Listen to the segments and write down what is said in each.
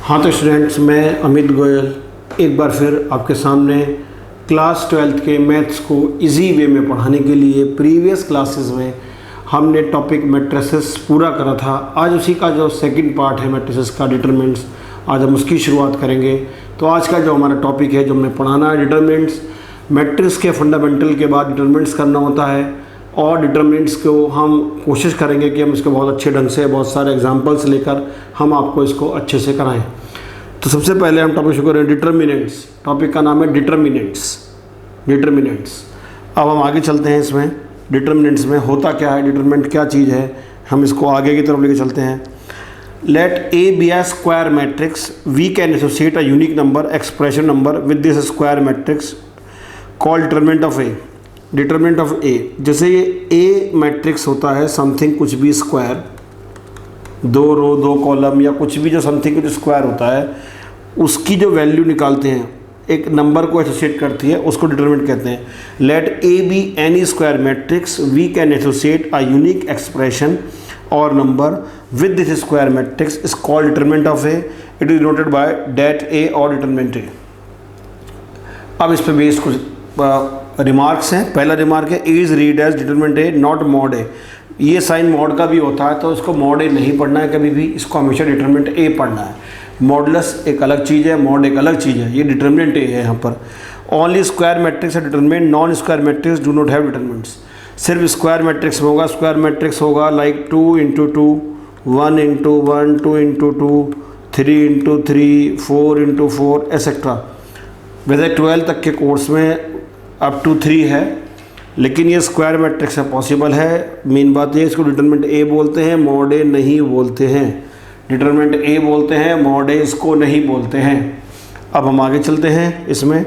हाँ तो स्टूडेंट्स, मैं अमित गोयल एक बार फिर आपके सामने क्लास 12th के मैथ्स को इजी वे में पढ़ाने के लिए प्रीवियस क्लासेस में हमने टॉपिक मैट्रिसेस पूरा करा था। आज उसी का जो सेकंड पार्ट है मैट्रिसेस का डिटरमिनेंट्स, आज हम उसकी शुरुआत करेंगे। तो आज का जो हमारा टॉपिक है, जो हमने पढ़ाना है डिटरमिनेंट्स, मैट्रिक्स के फंडामेंटल के बाद डिटरमिनेंट्स करना होता है और डिटरमिनेंट्स को हम कोशिश करेंगे कि हम इसको बहुत अच्छे ढंग से बहुत सारे एग्जांपल्स लेकर हम आपको इसको अच्छे से कराएं। तो सबसे पहले हम टॉपिक शुरू करें डिटरमिनेंट्स। टॉपिक का नाम है डिटरमिनेंट्स। अब हम आगे चलते हैं। इसमें डिटरमिनेंट्स में होता क्या है, डिटरमिनेंट क्या चीज़ है, हम इसको आगे की तरफ लेके चलते हैं। Let A be a square matrix, we can associate a unique number expression number with this square matrix called determinant of A. Determinant of A, जैसे ये ए मैट्रिक्स होता है समथिंग कुछ भी स्क्वायर, 2 रो 2 कॉलम या कुछ भी जो समथिंग कुछ स्क्वायर होता है, उसकी जो वैल्यू निकालते हैं, एक नंबर को एसोसिएट करती है, उसको डिटरमिनेंट कहते हैं। Let A be any square matrix, we can associate a unique expression or number with this square matrix is called determinant of A. It is noted by det A or determinant a. अब इस पर based कुछ remarks हैं। पहला remark है, is read as determinant A not mod A. ये sign mod का भी होता है, तो इसको मॉड ए नहीं पढ़ना है कभी भी, इसको हमेशा डिटरमिनेंट ए पढ़ना है। मॉडुलस एक अलग चीज़ है, मॉड एक अलग चीज़ है, ये डिटरमिनेंट ए है यहाँ पर। ओनली स्क्वायर मैट्रिक्स है determinant, non square matrix do not have determinants. सिर्फ स्क्वायर मैट्रिक्स में होगा। स्क्वायर मैट्रिक्स होगा लाइक 2 × 2, 1 × 1, 2 × 2, 3 × 3, 4 × 4 एसेट्रा। वैसे 12 तक के कोर्स में अप टू 3 है, लेकिन ये स्क्वायर मैट्रिक्स है, पॉसिबल है। मेन बात ये, इसको डिटरमिनेंट ए बोलते हैं, मॉड ए नहीं बोलते हैं। डिटरमिनेंट ए बोलते हैं, मॉड ए इसको नहीं बोलते हैं। अब हम आगे चलते हैं। इसमें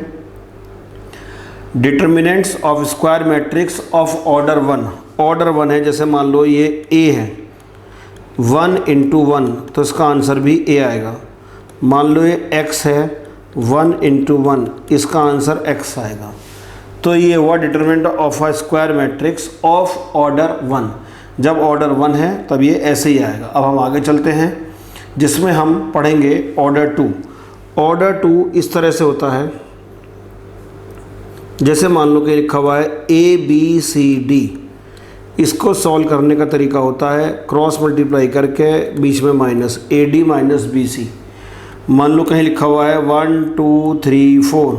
determinants of square matrix of order 1। Order 1 है, जैसे मान लो ये ए है, 1 × 1, तो इसका आंसर भी ए आएगा। मान लो ये x है, 1 × 1, इसका आंसर x आएगा। तो ये हुआ determinant of a square matrix of order 1। जब ऑर्डर 1 है तब ये ऐसे ही आएगा। अब हम आगे चलते हैं, जिसमें हम पढ़ेंगे ऑर्डर 2। ऑर्डर 2 इस तरह से होता है, जैसे मान लो कि लिखा हुआ है ABCD। इसको सॉल्व करने का तरीका होता है क्रॉस मल्टीप्लाई करके बीच में माइनस, AD - BC। मान लो कहीं लिखा हुआ है 1 2 3 4,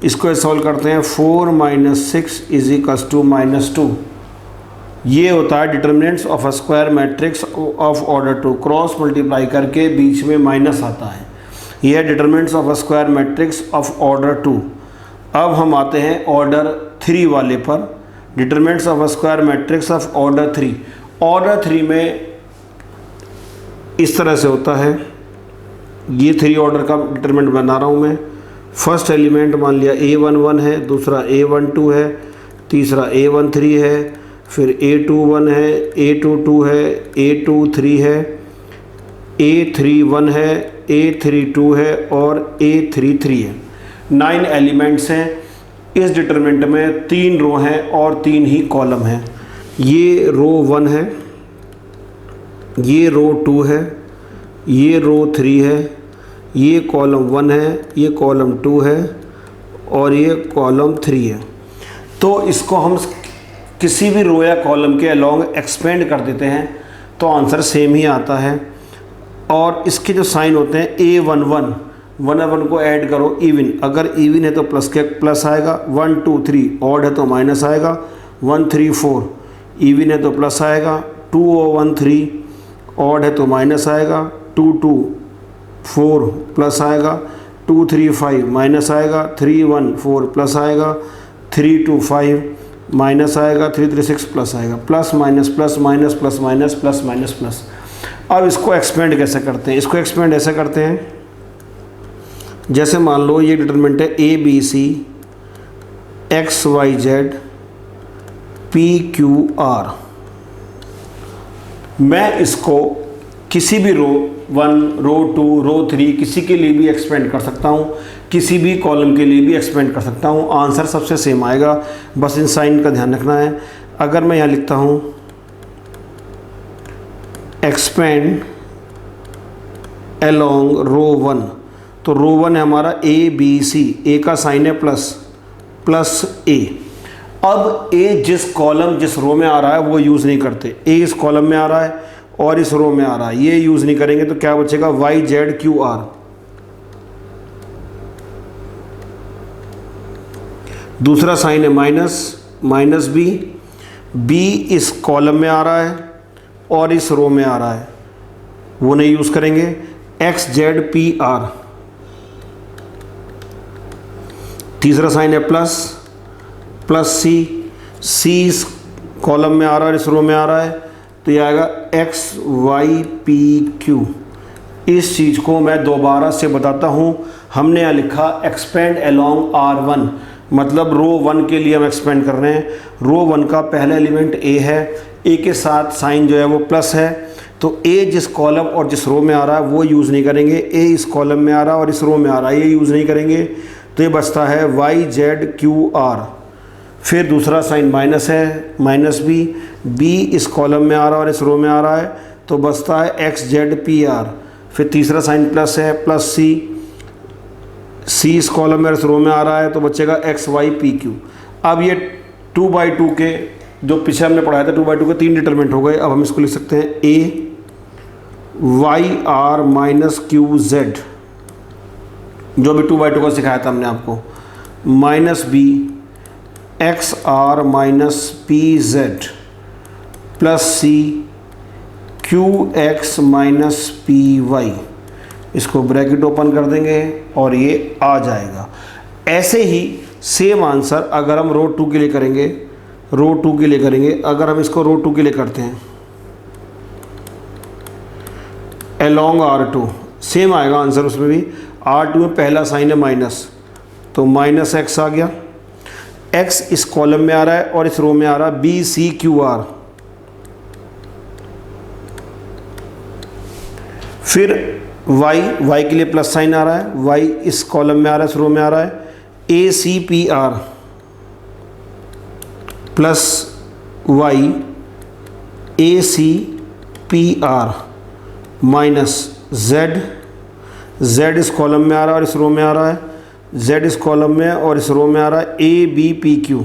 इसको सॉल्व करते हैं 4 - 6 = -2। ये होता है determinants of a square matrix of order 2। Cross multiply करके बीच में माइनस आता है, ये है determinants of a square matrix of order 2। अब हम आते हैं ऑर्डर 3 वाले पर। Determinants of a square matrix of order 3। Order 3 में इस तरह से होता है, ये 3 ऑर्डर का डिटरमिनेंट बना रहा हूँ मैं। फर्स्ट एलिमेंट मान लिया A11 है, दूसरा A12 है, तीसरा A13 है, फिर A21 है, A22 है, A23 है, A31 है, A32 है और A33 है। 9 एलिमेंट्स हैं। इस डिटरमिनेंट में 3 रो हैं और 3 ही कॉलम हैं। ये रो 1 है, ये रो 2 है, ये रो 3 है, ये कॉलम 1 है, ये कॉलम 2 है और ये कॉलम 3 है। तो इसको हम किसी भी रो या कॉलम के अलोंग एक्सपेंड कर देते हैं तो आंसर सेम ही आता है। और इसके जो साइन होते हैं A11, 1 को ऐड करो इवन, अगर इवन है तो प्लस के प्लस आएगा, 1 2 3 ऑड है तो माइनस आएगा, 1 3 4 इवन है तो प्लस आएगा, 2 1 3 ऑड है तो माइनस आएगा, 2 2 4 प्लस आएगा, 2 3 5 माइनस आएगा, 3 1 4 प्लस आएगा, 3 2 5 माइनस आएगा, 3 3 6 प्लस आएगा। Plus minus plus minus plus minus plus minus plus. अब इसको एक्सपेंड कैसे करते हैं? इसको एक्सपेंड ऐसे करते हैं, जैसे मान लो ये डिटरमिनेंट है ABC XYZ PQR। मैं इसको किसी भी रो 1, रो 2, रो 3 किसी के लिए भी एक्सपेंड कर सकता हूँ, किसी भी कॉलम के लिए भी एक्सपेंड कर सकता हूँ। आंसर सबसे सेम आएगा, बस इन साइन का ध्यान रखना है। अगर मैं यहाँ लिखता हूँ एक्सपेंड एलोंग रो 1, तो रो 1 है हमारा ए बी सी, ए का साइन है प्लस ए। अब ए जिस कॉलम जिस रो में आ रहा है वो यूज़ नहीं करते, ए इस कॉलम में आ रहा है और इस रो में आ रहा है, ये यूज़ नहीं करेंगे, तो क्या बचेगा वाई जेड क्यू आर। दूसरा साइन है माइनस बी इस कॉलम में आ रहा है और इस रो में आ रहा है, वो नहीं यूज़ करेंगे। X Z P R. तीसरा साइन है प्लस सी इस कॉलम में आ रहा है, इस रो में आ रहा है, तो ये आएगा एक्स वाई पी क्यू। इस चीज़ को मैं दोबारा से बताता हूँ। हमने यहाँ लिखा एक्सपेंड अलोंग R1, मतलब रो 1 के लिए हम एक्सपेंड कर रहे हैं। रो 1 का पहला एलिमेंट ए है, ए के साथ साइन जो है वो प्लस है, तो ए जिस कॉलम और जिस रो में आ रहा है वो यूज़ नहीं करेंगे, ए इस कॉलम में आ रहा है और इस रो में आ रहा है, ये यूज़ नहीं करेंगे, तो ये बचता है वाई जेड क्यू आर। फिर दूसरा साइन माइनस है, बी इस कॉलम में आ रहा है और इस रो में आ रहा है, तो बचता है एक्स जेड पी आर। फिर तीसरा साइन प्लस है, प्लस सी इस कॉलम में इस रो में आ रहा है, तो बचेगा एक्स वाई पी क्यू। अब ये 2/2 के जो पीछे हमने पढ़ाया था 2/2 के 3 डिटरमिनेंट हो गए। अब हम इसको लिख सकते हैं A Y R minus Q Z, जो भी 2/2 का सिखाया था हमने आपको, minus B X R minus P Z plus C Q X minus P Y. इसको ब्रैकेट ओपन कर देंगे और ये आ जाएगा। ऐसे ही सेम आंसर अगर हम रो 2 के लिए करेंगे, अगर हम इसको रो 2 के लिए करते हैं अलोंग R2, सेम आएगा आंसर उसमें भी। R2 में पहला साइन है माइनस, तो माइनस एक्स आ गया, एक्स इस कॉलम में आ रहा है और इस रो में आ रहा है बी सी क्यू आर। फिर y के लिए प्लस साइन आ रहा है, y इस कॉलम में आ रहा है, इस रो में आ रहा है, A C P R plus y A C P R minus z इस कॉलम में आ रहा है और इस रो में आ रहा है, z इस कॉलम में और इस रो में आ रहा है, ए बी पी क्यू।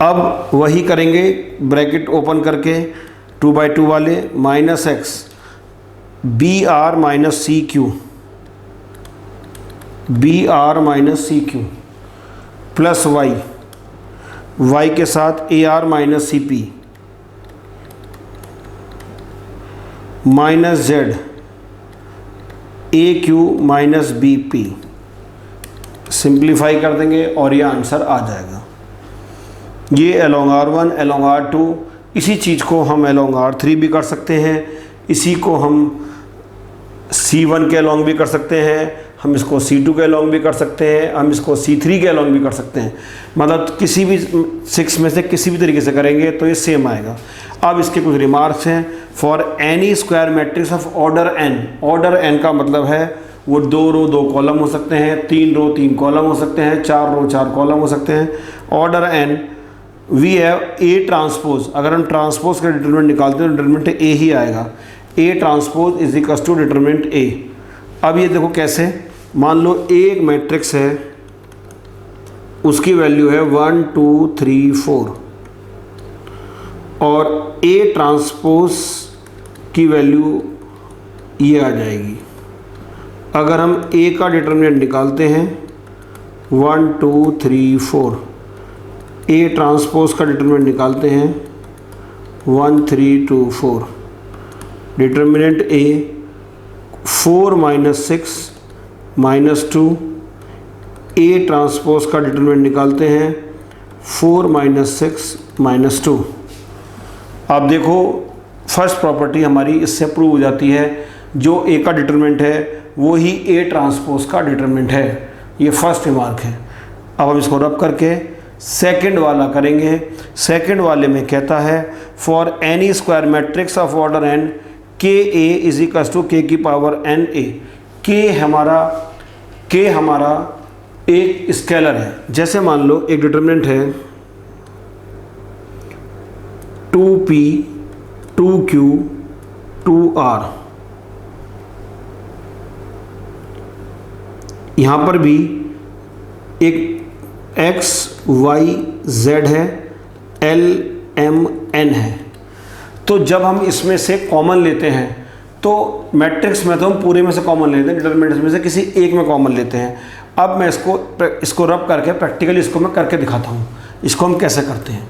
अब वही करेंगे ब्रैकेट ओपन करके 2/2 वाले, minus x b r minus c q plus y के साथ a r minus c p minus z a q minus b p. Simplify कर देंगे और ये आंसर आ जाएगा। ये अलोंग R1 अलोंग R2, इसी चीज़ को हम अलोंग R3 भी कर सकते हैं, इसी को हम C1 के अलोंग भी कर सकते हैं, हम इसको C2 के अलोंग भी कर सकते हैं, हम इसको C3 के अलोंग भी कर सकते हैं। मतलब किसी भी 6 में से किसी भी तरीके से करेंगे तो ये सेम आएगा। अब इसके कुछ रिमार्क्स हैं। For any square matrix of order n का मतलब है वो 2 रो 2 कॉलम हो सकते हैं, 3 रो 3 कॉलम हो सकते हैं, 4 रो 4 कॉलम हो सकते हैं। Order n we have a transpose, अगर हम ट्रांसपोज का डिटरमिनेंट निकालते हैं तो डिटरमिनेंट ए ही आएगा। A transpose is equal to determinant a. अब ये देखो कैसे, मान लो एक मैट्रिक्स है, उसकी वैल्यू है 1 2 3 4 और ए ट्रांसपोज की वैल्यू ये आ जाएगी। अगर हम ए का डिटरमिनेंट निकालते हैं 1 2 3 4, ए ट्रांसपोज का डिटरमिनेंट निकालते हैं 1 3 2 4, डिटरमिनेंट ए 4 - 6 - 2, ए ट्रांसपोज का डिटरमिनेंट निकालते हैं 4 - 6 - 2। आप देखो फर्स्ट प्रॉपर्टी हमारी इससे प्रूव हो जाती है, जो ए का डिटरमिनेंट है वो ही ए ट्रांसपोज का डिटरमिनेंट है। ये फर्स्ट रिमार्क है। अब हम इसको रब करके सेकंड वाला करेंगे। सेकंड वाले में कहता है for any square matrix of order n के ए इज इक्वल टू के की पावर n a। के हमारा एक स्केलर है। जैसे मान लो एक डिटरमिनेंट है 2p 2Q 2R। यहाँ पर भी एक X Y Z है, L M N है। तो जब हम इसमें से कॉमन लेते हैं तो मैट्रिक्स में तो हम पूरे में से कॉमन लेते हैं, डिटरमिनेंट्स में से किसी एक में कॉमन लेते हैं। अब मैं इसको रब करके प्रैक्टिकली इसको मैं करके दिखाता हूँ। इसको हम कैसे करते हैं।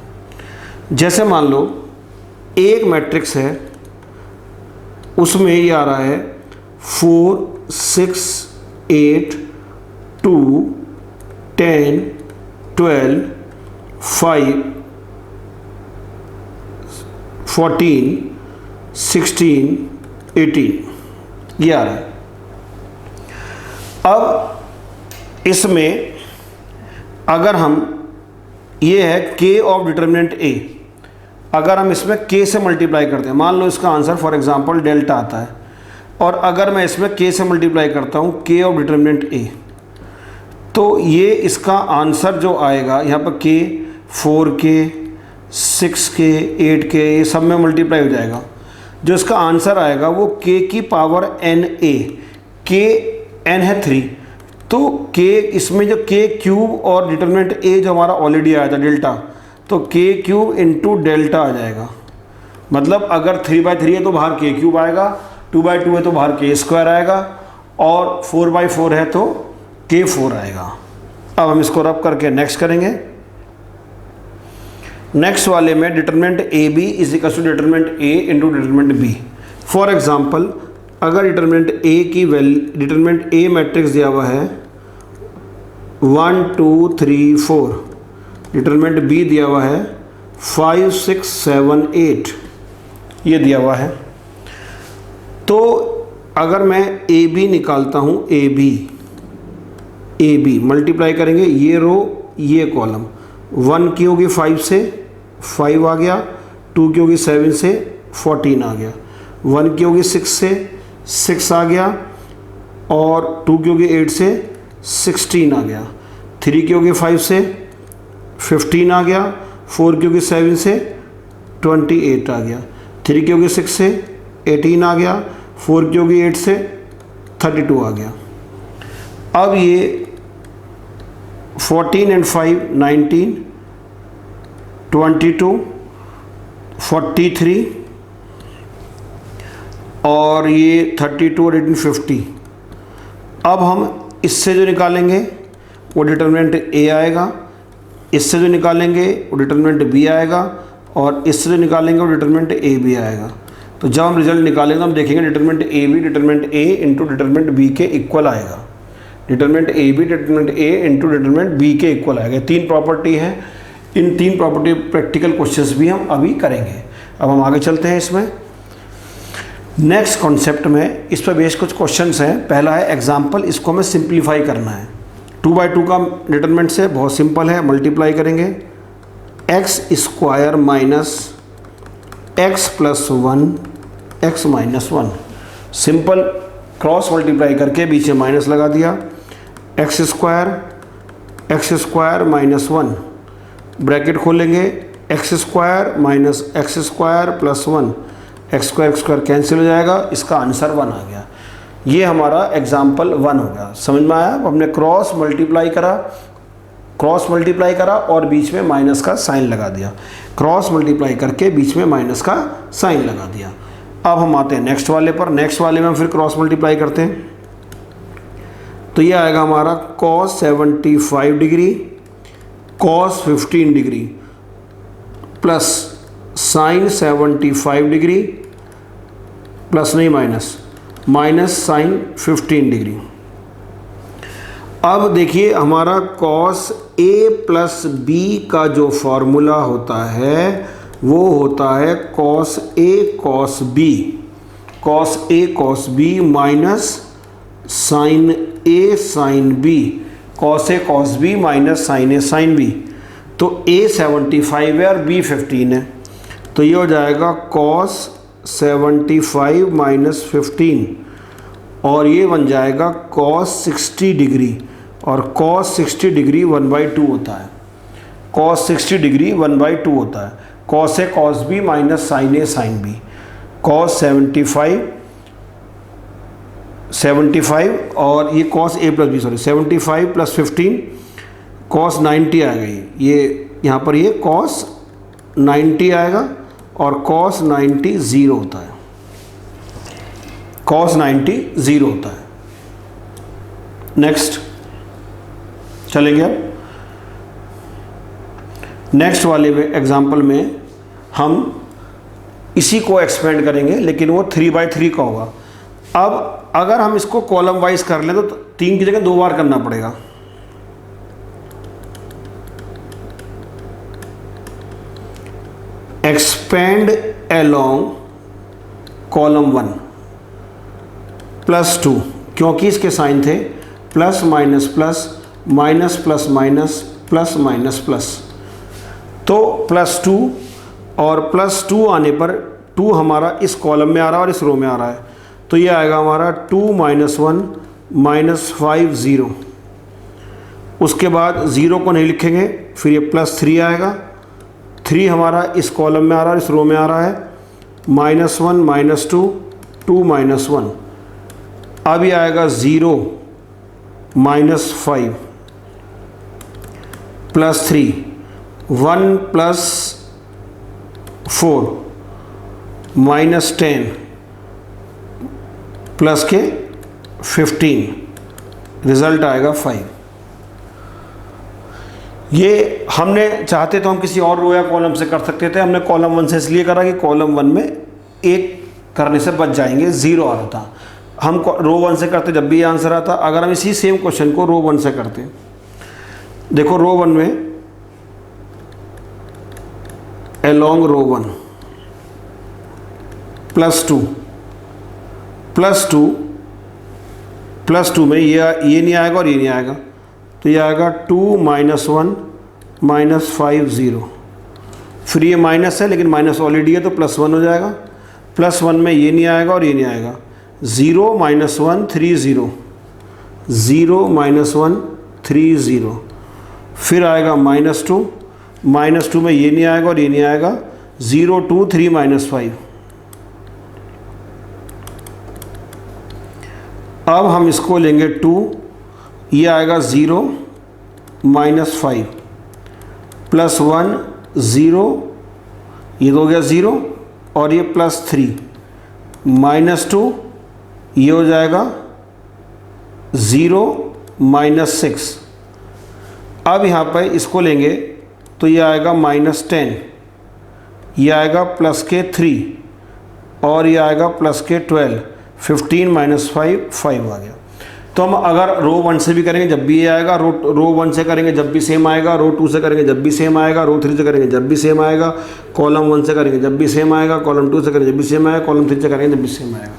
जैसे मान लो एक मैट्रिक्स है, उसमें ये आ रहा है 4 6 8 2 10 12 5 14 16 18 ये आ रहा है। अब इसमें अगर हम, ये है k ऑफ डिटर्मिनेंट a, अगर हम इसमें k से मल्टीप्लाई करते हैं, मान लो इसका आंसर फॉर एग्जांपल डेल्टा आता है, और अगर मैं इसमें k से मल्टीप्लाई करता हूँ k ऑफ डिटर्मिनेंट a, तो ये इसका आंसर जो आएगा यहाँ पर k 4k 6k 8k ये सब में मल्टीप्लाई हो जाएगा। जो इसका आंसर आएगा वो k की power n a, k n है 3, तो k इसमें जो k क्यूब और डिटरमिनेंट a जो हमारा ऑलरेडी आया था डेल्टा, तो k क्यूब इंटू डेल्टा आ जाएगा। मतलब अगर 3/3 है तो बाहर k क्यूब आएगा, 2/2 है तो बाहर k स्क्वायर आएगा, और 4/4 है तो k 4 आएगा। अब हम इसको रब करके नेक्स्ट करेंगे। नेक्स्ट वाले में determinant a b is equal to determinant a into determinant b. For example अगर डिटरमिनेंट ए की वैल्यू, डिटरमिनेंट ए मैट्रिक्स दिया हुआ है 1 2 3 4, डिटरमिनेंट बी दिया हुआ है 5 6 7 8, ये दिया हुआ है। तो अगर मैं ए बी निकालता हूँ, ए बी मल्टीप्लाई करेंगे, ये रो ये कॉलम, 1 की होगी 5 से 5 आ गया, 2 की होगी 7 से 14 आ गया, 1 की होगी 6 से 6 आ गया, और 2 की होगी 8 से 16 आ गया, 3 की होगी 5 से 15 आ गया, 4 की होगी 7 से 28 आ गया, 3 की होगी 6 से 18 आ गया, 4 की होगी 8 से 32 आ गया। अब ये 14 and 5 19 22 43 और ये 32 और 18 50। अब हम इससे जो निकालेंगे वो डिटरमिनेंट ए आएगा, इससे जो निकालेंगे वो डिटरमिनेंट बी आएगा, और इससे जो निकालेंगे वो डिटरमिनेंट ए बी आएगा। तो जब हम रिजल्ट निकालेंगे तो हम देखेंगे determinant a b determinant a into determinant b के इक्वल आएगा। Determinant a b determinant a into determinant b के इक्वल आएगा। 3 प्रॉपर्टी है, इन 3 प्रॉपर्टी प्रैक्टिकल क्वेश्चंस भी हम अभी करेंगे। अब हम आगे चलते हैं इसमें नेक्स्ट कॉन्सेप्ट में। इस पर बेस्ड कुछ क्वेश्चंस हैं। पहला है एग्जाम्पल, इसको हमें सिंप्लीफाई करना है। 2/2 का डिटरमिनेंट से बहुत सिंपल है, मल्टीप्लाई करेंगे x square minus x plus 1 x minus 1, simple cross multiply करके बीच में माइनस लगा दिया, एक्स स्क्वायर माइनस 1, ब्रैकेट खोलेंगे x square minus x square plus 1, x square cancel हो जाएगा, इसका आंसर 1 आ गया। ये हमारा एग्जाम्पल 1 हो गया। समझ में आया? हमने क्रॉस मल्टीप्लाई करा और बीच में माइनस का साइन लगा दिया, क्रॉस मल्टीप्लाई करके बीच में माइनस का साइन लगा दिया। अब हम आते हैं नेक्स्ट वाले पर। नेक्स्ट वाले में हम फिर क्रॉस मल्टीप्लाई करते हैं, तो ये आएगा हमारा cos 75 degree cos 15 degree plus sign 75 degree plus नहीं माइनस साइन 15 डिग्री। अब देखिए हमारा cos a प्लस b का जो फॉर्मूला होता है वो होता है cos a cos b minus sine a sine b, cos a cos b minus sine a sine b। तो a 75 है और b 15 है, तो ये हो जाएगा cos 75 माइनस 15, और ये बन जाएगा cos 60 डिग्री, और cos 60 डिग्री 1/2 होता है, cos 60 डिग्री 1/2 होता है, cos a cos b minus sine a sine b। Cos 75 और ये cos A plus B, sorry 75 plus 15 cos 90 आ गई। ये यहाँ पर ये कॉस 90 आएगा और कॉस 90 ज़ीरो होता है, कॉस 90 ज़ीरो होता है। नेक्स्ट चलेंगे अब नेक्स्ट वाले एग्जाम्पल में हम इसी को एक्सपेंड करेंगे, लेकिन वो 3/3 का होगा। अब अगर हम इसको कॉलम वाइज कर लें तो 3 की जगह 2 बार करना पड़ेगा। एक्सपेंड अलोंग कॉलम 1 +2, क्योंकि इसके साइन थे plus minus plus minus plus minus plus minus plus, तो +2 और +2 आने पर 2 हमारा इस कॉलम में आ रहा है और इस रो में आ रहा है, तो ये आएगा हमारा 2 - 1 -5 0। उसके बाद 0 को नहीं लिखेंगे, फिर ये +3 आएगा। 3 हमारा इस कॉलम में आ रहा है, इस रो में आ रहा है, -1 -2 2 -1। अब ये आएगा 0 -5 +3 1 + 4 -10 प्लस के 15, रिज़ल्ट आएगा 5। ये हमने चाहते तो हम किसी और रो या कॉलम से कर सकते थे, हमने कॉलम 1 से इसलिए करा कि कॉलम 1 में 1 करने से बच जाएंगे, 0 आ रहा था। हम रो 1 से करते जब भी आंसर आता। अगर हम इसी सेम क्वेश्चन को रो 1 से करते, देखो रो 1 में along रो 1 +2 में ये नहीं आएगा और ये नहीं आएगा, तो ये आएगा 2 - 1 -5 0। फिर ये माइनस है, लेकिन माइनस ऑलरेडी है तो +1 हो जाएगा। +1 में ये नहीं आएगा और ये नहीं आएगा, 0 - 1 3 0, 0 - 1 3 0। फिर आएगा -2 में ये नहीं आएगा और ये नहीं आएगा, 0 2 3 -5। अब हम इसको लेंगे 2, ये आएगा 0 -5 +1 0, ये हो गया 0 और ये +3 -2, ये हो जाएगा 0 -6। अब यहाँ पर इसको लेंगे तो ये आएगा -10, ये आएगा प्लस के 3 और ये आएगा प्लस के 12, 15 - 5 आ गया। तो हम अगर रो 1 से भी करेंगे जब भी ये आएगा, रो 1 से करेंगे जब भी सेम आएगा, रो 2 से करेंगे जब भी सेम आएगा, रो 3 से करेंगे जब भी सेम आएगा, कॉलम 1 से करेंगे जब भी सेम आएगा, कॉलम 2 से करेंगे जब भी सेम आएगा, कॉलम 3 से करेंगे जब भी सेम आएगा।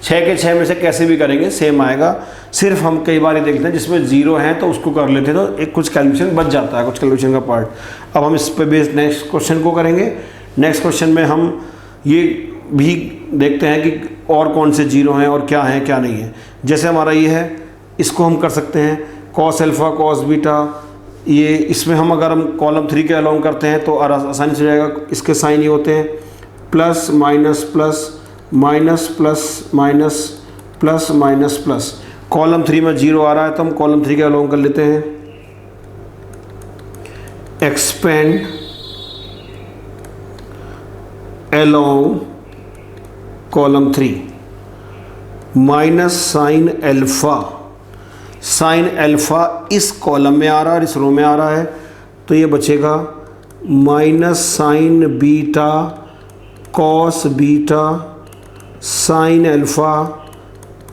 6 के 6 में से कैसे भी करेंगे सेम आएगा। सिर्फ हम कई बार ये देखते हैं जिसमें 0 है तो उसको कर लेते हैं, तो एक कुछ कैलकुलेशन बच जाता है, कुछ कैलकुलेशन का पार्ट। अब हम इस पर बेस्ड नेक्स्ट क्वेश्चन को करेंगे। नेक्स्ट क्वेश्चन में हम ये भी देखते हैं कि और कौन से 0 हैं और क्या है क्या नहीं है। जैसे हमारा ये है, इसको हम कर सकते हैं कॉस अल्फ़ा कॉस बीटा, ये इसमें हम अगर हम कॉलम 3 के अलोंग करते हैं तो आसानी से हो जाएगा। इसके साइन ये होते हैं plus minus plus minus plus minus plus minus plus. Column 3 में 0 आ रहा है तो हम कॉलम 3 के अलोंग कर लेते हैं। Expand along column 3 minus sine alpha, sine alpha इस कॉलम में आ रहा है और इस रो में आ रहा है, तो ये बचेगा minus sign beta cos beta sine alpha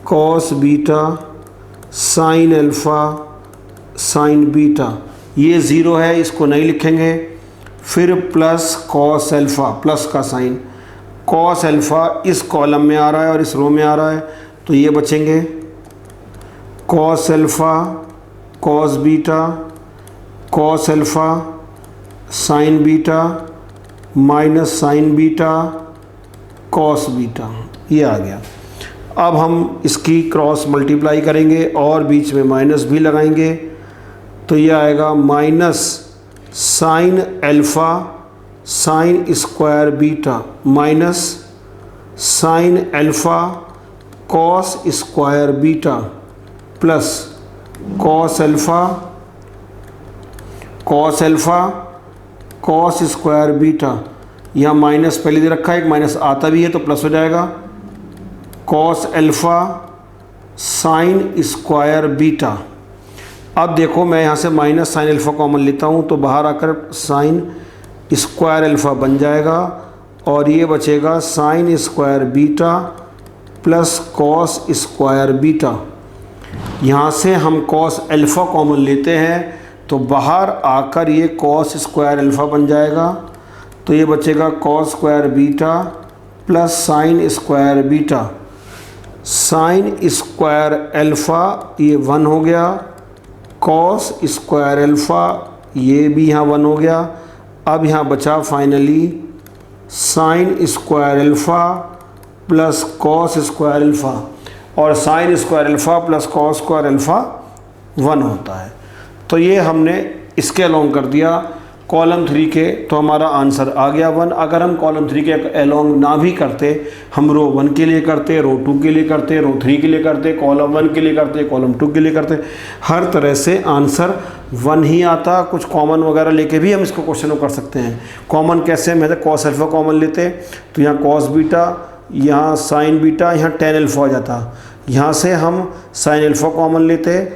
cos beta sine alpha sine beta. ये 0 है, इसको नहीं लिखेंगे। फिर प्लस कॉस अल्फ़ा, प्लस का साइन, कॉस अल्फ़ा इस कॉलम में आ रहा है और इस रो में आ रहा है, तो ये बचेंगे cos alpha cos beta cos alpha sine beta minus sign beta cos beta, ये आ गया। अब हम इसकी क्रॉस मल्टीप्लाई करेंगे और बीच में माइनस भी लगाएंगे, तो ये आएगा minus sine alpha sine square beta minus sine alpha cos square beta plus cos alpha cos square beta, यहाँ माइनस पहले दे रखा है, एक माइनस आता भी है तो प्लस हो जाएगा, cos alpha sine square beta. अब देखो मैं यहाँ से माइनस साइन अल्फ़ा कॉमन लेता हूँ तो बाहर आकर साइन स्क्वायर अल्फ़ा बन जाएगा और ये बचेगा sine square beta plus cos square beta. यहाँ से हम कॉस अल्फ़ा कॉमन लेते हैं तो बाहर आकर ये कॉस स्क्वायर अल्फ़ा बन जाएगा, तो ये बचेगा cos square beta plus sine square beta. Sign square alpha ये 1 हो गया, कॉस स्क्वायर अल्फ़ा ये भी यहाँ 1 हो गया। अब यहाँ बचा finally sine square alpha plus cos square alpha, और sine square alpha plus cos square alpha 1 होता है। तो ये हमने इसके अलोंग कर दिया कॉलम 3 के, तो हमारा आंसर आ गया 1। अगर हम कॉलम 3 के अलोंग ना भी करते, हम रो 1 के लिए करते, रो 2 के लिए करते, रो 3 के लिए करते, कॉलम 1 के लिए करते, कॉलम 2 के लिए करते, हर तरह से आंसर 1 ही आता। कुछ कॉमन वगैरह लेके भी हम इसको क्वेश्चन को कर सकते हैं। कॉमन कैसे, मैं कॉस अल्फ़ा कॉमन लेते तो यहाँ कॉस बीटा, यहाँ साइन बीटा, यहाँ टेन अल्फ़ा हो जाता। यहाँ से हम साइन अल्फ़ा कॉमन लेते,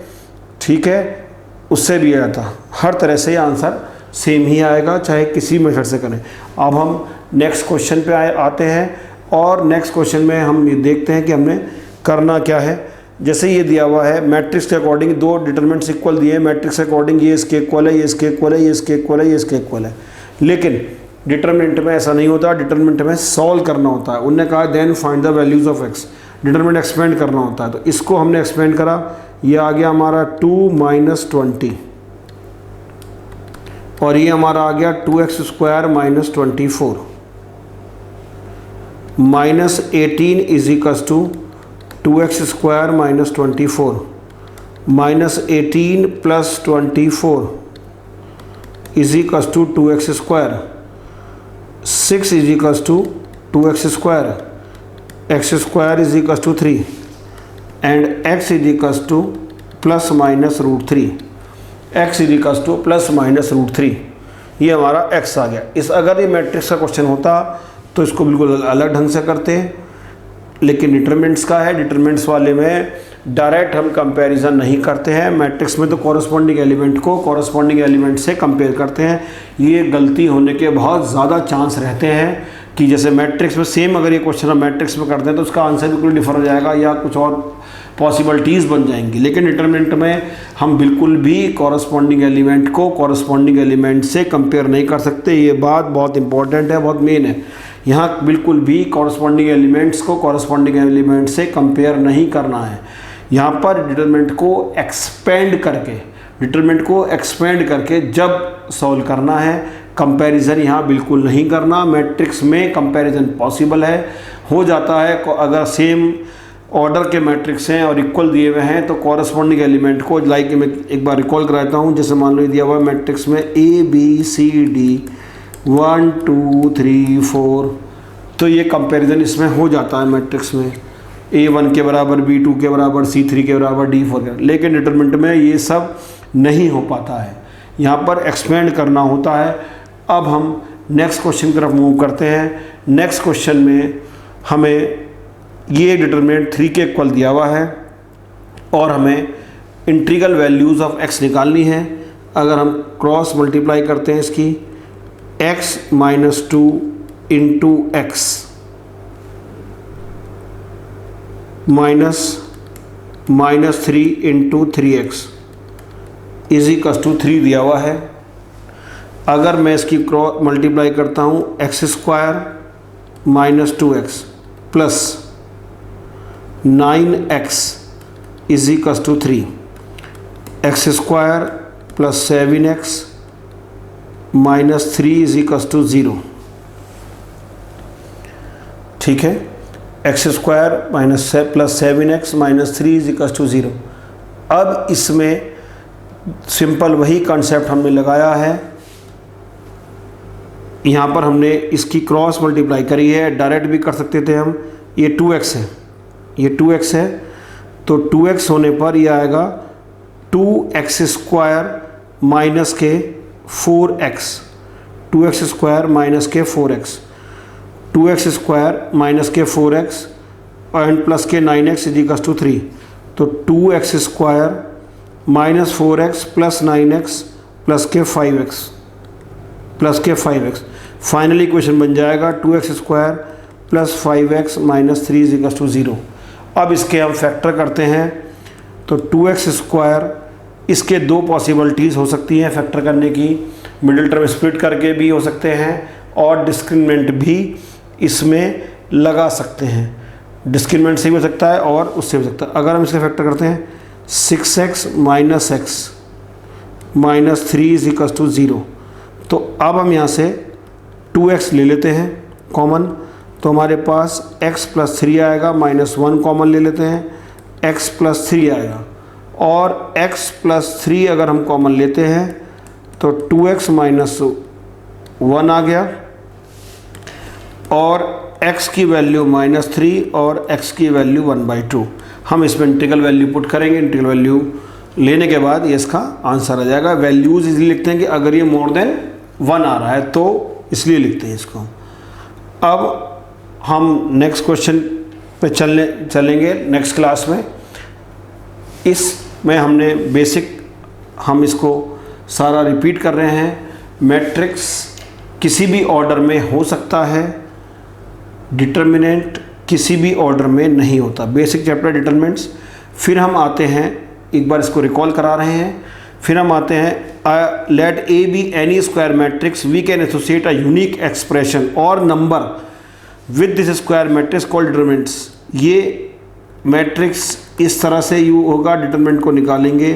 ठीक है, उससे भी आ जाता। हर तरह से ये आंसर सेम ही आएगा, चाहे किसी मेथड से करें। अब हम नेक्स्ट क्वेश्चन पे आते हैं और नेक्स्ट क्वेश्चन में हम ये देखते हैं कि हमने करना क्या है। जैसे ये दिया हुआ है मैट्रिक्स के अकॉर्डिंग 2 डिटरमिनेंट्स इक्वल दिए हैं, मैट्रिक्स के अकॉर्डिंग ये इसके इक्वल है, ये इसके इक्वल है, ये इसके इक्वल है, ये इसके इक्वल है। लेकिन डिटरमिनेंट में ऐसा नहीं होता, डिटरमिनेंट में सॉल्व करना होता है। उनने कहा then find the values of x, determinant expand करना होता है। तो इसको हमने एक्सपेंड करा, ये आ गया हमारा 2 - 20 और ये हमारा आ गया 2x² - 24 -18 is equals to 2x² - 24 -18 + 24 is equals to 2x², 6 is equals to 2x², x² is equals to 3 and x is equals to ±√3, x is equals to ±√3। ये हमारा x आ गया। इस अगर ये मैट्रिक्स का क्वेश्चन होता तो इसको बिल्कुल अलग ढंग से करते, लेकिन डिटरमिनेंट्स का है, डिटरमिनेंट्स वाले में डायरेक्ट हम कंपैरिजन नहीं करते हैं। मैट्रिक्स में तो कॉरस्पॉन्डिंग एलिमेंट को कॉरस्पॉन्डिंग एलिमेंट से कंपेयर करते हैं। ये गलती होने के बहुत ज़्यादा चांस रहते हैं कि जैसे मैट्रिक्स में सेम अगर ये क्वेश्चन हम मैट्रिक्स में करते हैं तो उसका आंसर बिल्कुल डिफर हो जाएगा या कुछ और पॉसिबिलिटीज़ बन जाएंगी। लेकिन डिटरमिनेंट में हम बिल्कुल भी कॉरस्पॉन्डिंग एलिमेंट को कॉरस्पॉन्डिंग एलिमेंट से कंपेयर नहीं कर सकते। ये बात बहुत इंपॉर्टेंट है, बहुत मेन है। यहाँ बिल्कुल भी कॉरस्पॉन्डिंग एलिमेंट्स को कॉरस्पॉन्डिंग एलिमेंट से कंपेयर नहीं करना है। यहाँ पर डिटरमिनेंट को एक्सपेंड करके जब सॉल्व करना है, कंपैरिजन यहाँ बिल्कुल नहीं करना। मैट्रिक्स में कंपैरिजन पॉसिबल है, हो जाता है। अगर सेम ऑर्डर के मैट्रिक्स हैं और इक्वल दिए हुए हैं तो कॉरस्पॉन्डिंग एलिमेंट को मैं एक बार रिकॉल कराता हूँ। जैसे मान लो दिया हुआ है मैट्रिक्स में ABCD 1 2 3 4, तो ये कंपैरिजन इसमें हो जाता है मैट्रिक्स में, A1 के बराबर, B2 के बराबर, C3 के बराबर, D4 के। लेकिन डिटरमिनेंट में ये सब नहीं हो पाता है, यहाँ पर एक्सपेंड करना होता है। अब हम नेक्स्ट क्वेश्चन की तरफ मूव करते हैं। नेक्स्ट क्वेश्चन में हमें ये डिटरमिनेंट 3 के इक्वल दिया हुआ है और हमें इंटीग्रल वैल्यूज़ ऑफ x निकालनी है। अगर हम क्रॉस मल्टीप्लाई करते हैं इसकी, x - 2 into x -3 into 3x is equals to 3 दिया हुआ है। अगर मैं इसकी क्रॉस मल्टीप्लाई करता हूँ, x² - 2x plus 9x is equals to 3, x² + 7x - 3 is equals to 0। ठीक है, x² + 7x - 3 is equals to 0। अब इसमें सिंपल वही कॉन्सेप्ट हमने लगाया है, यहाँ पर हमने इसकी क्रॉस मल्टीप्लाई करी है, डायरेक्ट भी कर सकते थे हम। ये 2x है, ये 2x है, तो 2x होने पर ये आएगा 2x स्क्वायर माइनस के 4x, 2x स्क्वायर माइनस के 4x, 2x स्क्वायर माइनस के 4x एंड प्लस के 9x इजिकल्स टू 3। तो 2x square minus 4x plus 9x plus के 5x, प्लस के 5x। फाइनली इक्वेशन बन जाएगा 2x square plus 5x minus 3 is equals to 0। अब इसके हम फैक्टर करते हैं, तो 2x स्क्वायर, इसके दो पॉसिबिलिटीज़ हो सकती हैं फैक्टर करने की, मिडिल टर्म स्प्लिट करके भी हो सकते हैं और डिस्क्रिमिनेंट भी इसमें लगा सकते हैं। डिस्क्रिमिनेंट से भी हो सकता है और उससे भी हो सकता है। अगर हम इसका फैक्टर करते हैं 6x minus x minus 3 is equals to 0, तो अब हम यहाँ से 2x ले लेते हैं कॉमन, तो हमारे पास x प्लस 3 आएगा, माइनस 1 कॉमन ले लेते हैं, x प्लस 3 आएगा, और x प्लस 3 अगर हम कॉमन लेते हैं तो 2x माइनस 1 आ गया, और x की वैल्यू माइनस 3 और x की वैल्यू 1/2। हम इसमें इंटीग्रल वैल्यू पुट करेंगे, इंटीग्रल वैल्यू लेने के बाद ये इसका आंसर आ जाएगा। वैल्यूज़ इसलिए लिखते हैं कि अगर ये मोर देन 1 आ रहा है तो इसलिए लिखते हैं इसको। अब हम नेक्स्ट क्वेश्चन पे चलेंगे नेक्स्ट क्लास में। इसमें हमने बेसिक, हम इसको सारा रिपीट कर रहे हैं। मैट्रिक्स किसी भी ऑर्डर में हो सकता है, डिटर्मिनेंट किसी भी ऑर्डर में नहीं होता। Basic chapter determinants. फिर हम आते हैं, एक बार इसको रिकॉल करा रहे हैं, फिर हम आते हैं let A be any square matrix we can associate a unique expression or number with this square matrix called determinants. ये मैट्रिक्स इस तरह से यू होगा, डिटर्मिनेंट को निकालेंगे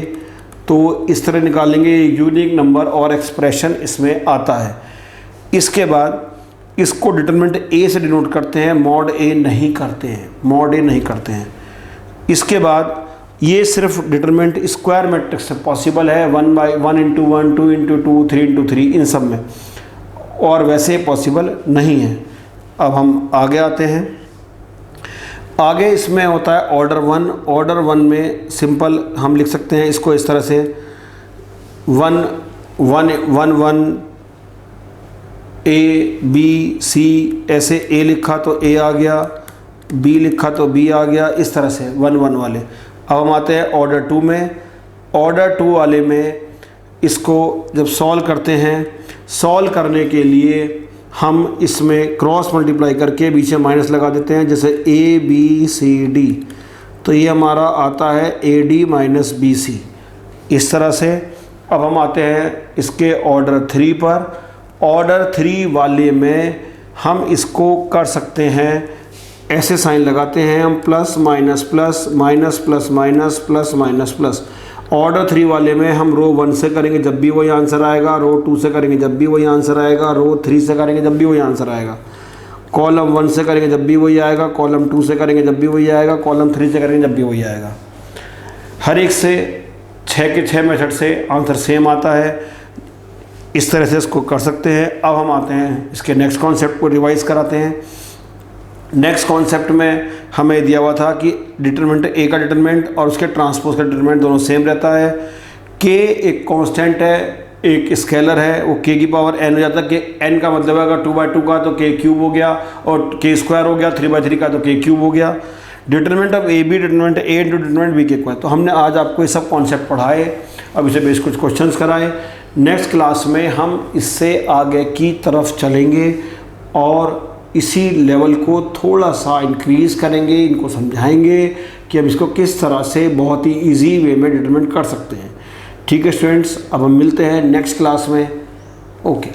तो इस तरह निकालेंगे, यूनिक नंबर और एक्सप्रेशन इसमें आता है। इसके बाद इसको डिटर्मिनेंट ए से डिनोट करते हैं, मॉड ए नहीं करते हैं, मॉड ए नहीं करते हैं। इसके बाद ये सिर्फ डिटरमिनेंट स्क्वायर मैट्रिक्स से पॉसिबल है, 1/1 × 1, 2 × 2, 3 × 3, इन सब में, और वैसे पॉसिबल नहीं है। अब हम आगे आते हैं। आगे इसमें होता है ऑर्डर 1। ऑर्डर 1 में सिंपल हम लिख सकते हैं इसको इस तरह से 1 1 1 1 A B C, ऐसे A लिखा तो A आ गया, B लिखा तो B आ गया, इस तरह से 1 1 वाले। अब हम आते हैं ऑर्डर 2 में। ऑर्डर 2 वाले में इसको जब सॉल्व करते हैं, सॉल्व करने के लिए हम इसमें क्रॉस मल्टीप्लाई करके बीच में माइनस लगा देते हैं, जैसे A B C D, तो ये हमारा आता है AD माइनस BC, इस तरह से। अब हम आते हैं इसके ऑर्डर 3 पर। ऑर्डर 3 वाले में हम इसको कर सकते हैं, ऐसे साइन लगाते हैं हम, plus minus plus minus plus minus plus minus plus. Order 3 वाले में हम रो 1 से करेंगे जब भी वही आंसर आएगा, रो 2 से करेंगे जब भी वही आंसर आएगा, रो 3 से करेंगे जब भी वही आंसर आएगा, कॉलम 1 से करेंगे जब भी वही आएगा, कॉलम 2 से करेंगे जब भी वही आएगा, कॉलम 3 से करेंगे जब भी वही आएगा। हर एक से 6 के 6 मेथड से आंसर सेम आता है। इस तरह से इसको कर सकते हैं। अब हम आते हैं इसके नेक्स्ट कॉन्सेप्ट को रिवाइज कराते हैं। नेक्स्ट कॉन्सेप्ट में हमें दिया हुआ था कि डिटरमिनेंट ए का डिटरमिनेंट और उसके ट्रांसपोज का डिटरमिनेंट दोनों सेम रहता है। के एक कांस्टेंट है, एक स्केलर है, वो के की पावर n हो जाता है। के n का मतलब है अगर 2/2 का तो के क्यूब हो गया, और के स्क्वायर हो गया, 3/3 का तो के क्यूब हो गया। Determinant of a b determinant a into determinant b के स्क्वायर। तो हमने आज आपको ये सब कॉन्सेप्ट पढ़ाए, अब इसे बेस कुछ क्वेश्चंस कराए। नेक्स्ट क्लास में हम इससे आगे की तरफ चलेंगे और इसी लेवल को थोड़ा सा इंक्रीज़ करेंगे, इनको समझाएंगे कि हम इसको किस तरह से बहुत ही इजी वे में डिटरमिनेट कर सकते हैं। ठीक है स्टूडेंट्स, अब हम मिलते हैं नेक्स्ट क्लास में। ओके।